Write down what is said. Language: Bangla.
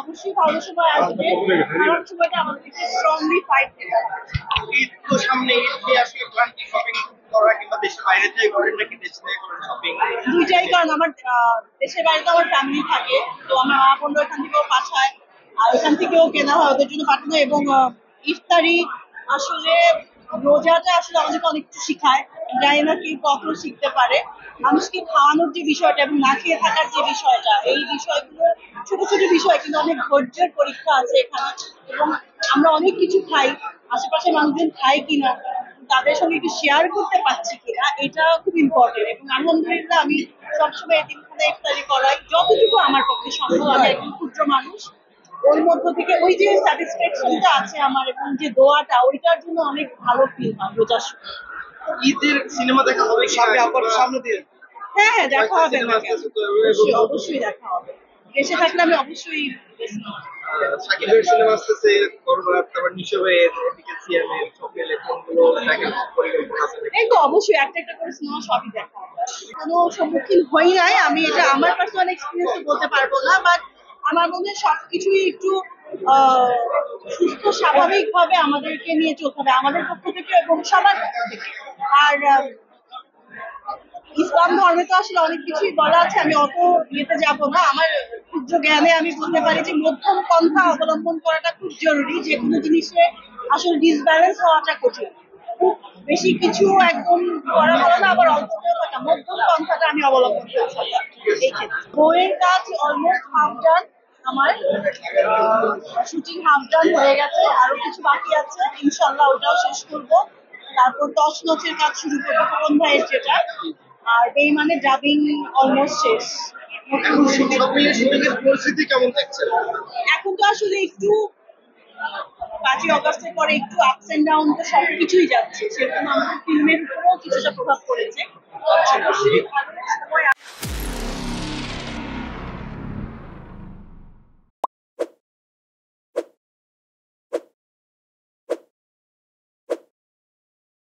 অবশ্যই ভালো সময় আসবে, খারাপ সময়টা আমাদেরকে স্ট্রংলি ফাইট দিতে হবে। ঈদ তো সামনে, ঈদ দিয়ে আসলে প্ল্যান কি শপিং করা কিংবা দেশের বাইরে থেকে করেন নাকি দেশে থেকে করেন শপিং? দুইটাই, কারণ আমার দেশের বাড়িতে আমার ফ্যামিলি থাকে, তো আমার মা বোনরা এখান থেকেও পাঠায়, আর এখান থেকেও কেনা হয় ওদের জন্য পাঠানো। এবং ইফতারি আসলে রোজাটা আসলে আমাদেরকে অনেক কিছু শিখায়, জানি না কি কত শিখতে পারে। মানুষকে খাওয়ানোর যে বিষয়টা এবং না খেয়ে থাকার যে বিষয়টা, এই বিষয়গুলো ছোট ছোট বিষয়, কিন্তু অনেক ধৈর্যের পরীক্ষা আছে এখানে। এবং আমরা অনেক কিছু খাই, আশেপাশে মানুষজন খায় কিনা, তাদের সঙ্গে একটু শেয়ার করতে পারছি কিনা, এটা খুব ইম্পর্টেন্ট। এবং আলহামদুলিল্লাহ আমি সবসময় এতিমখানায় ইফতারি করাই যতটুকু আমার পক্ষে সম্ভব। আমি একজন ক্ষুদ্র মানুষ, ওর মধ্য থেকে ওই যে স্যাটিসফ্যাকশনটা আছে আমার এবং যে দোয়াটা, ওইটার জন্য অনেক ভালো ফিল হয় রোজার সময়। ঈদের সিনেমা দেখা হবে সামনে, আপাতত সামনে দিয়ে হ্যাঁ হ্যাঁ, দেখা হবে না কেন? আসতেছে তো, অবশ্যই অবশ্যই দেখা হবে। দেশে থাকলে আমি অবশ্যই দেখবো। সাকিবের সিনেমা আসতেছে, বরবাদ, তারপর নিশো ভাইয়ের, এদিকে সিয়ামের, ছোপেলে, কোনগুলো দেখার পরিকল্পনা আছে নাকি? এই তো অবশ্যই একটা একটা করে সিনেমা সবই দেখা হবে। কোনো সম্মুখীন হই নাই, আমি এটা আমার পার্সোনাল এক্সপিরিয়েন্স বলতে পারবো না, বাট আমার মনে হয় সবকিছুই একটু আহ, সুস্থ স্বাভাবিক ভাবে আমাদেরকে নিয়ে চলতে হবে, আমাদের পক্ষ থেকে এবং সবার পক্ষ থেকে। আর ইসলাম ধর্মে তো আসলে অনেক কিছুই বলা আছে, আমি অত ইয়েতে যাব না। আমার ক্ষুদ্র জ্ঞানে আমি বলতে পারি যে মধ্যম পন্থা অবলম্বন করাটা খুব জরুরি। যে কোনো জিনিসে আসলে ডিসব্যালেন্স হওয়াটা কঠিন। খুব বেশি কিছু একদম করা ভালো না, আবার অল্প করে থাকা, মধ্যম পন্থাটা আমি অবলম্বন করছি এই ক্ষেত্রে। বইয়ের কাজ অলমোস্ট হাফ ডান আমার, শুটিং হাফ ডান হয়ে গেছে, আরো কিছু বাকি আছে, ইনশাল্লাহ ওটাও শেষ করবো। তারপর তছনছের কাজ শুরু করবো খোকন ভাইয়ের যেটা, আর বেইমানের ডাবিং অলমোস্ট শেষ। এখন সব মিলিয়ে শুটিং এর পরিস্থিতি কেমন দেখছেন? এখন তো আসলে একটু 5ই অগস্টের পরে একটু আপস এন্ড ডাউন তো সবকিছুই যাচ্ছে, সেরকম আমাদের ফিল্মের উপরেও কিছুটা প্রভাব পড়েছে। অবশ্যই ভালো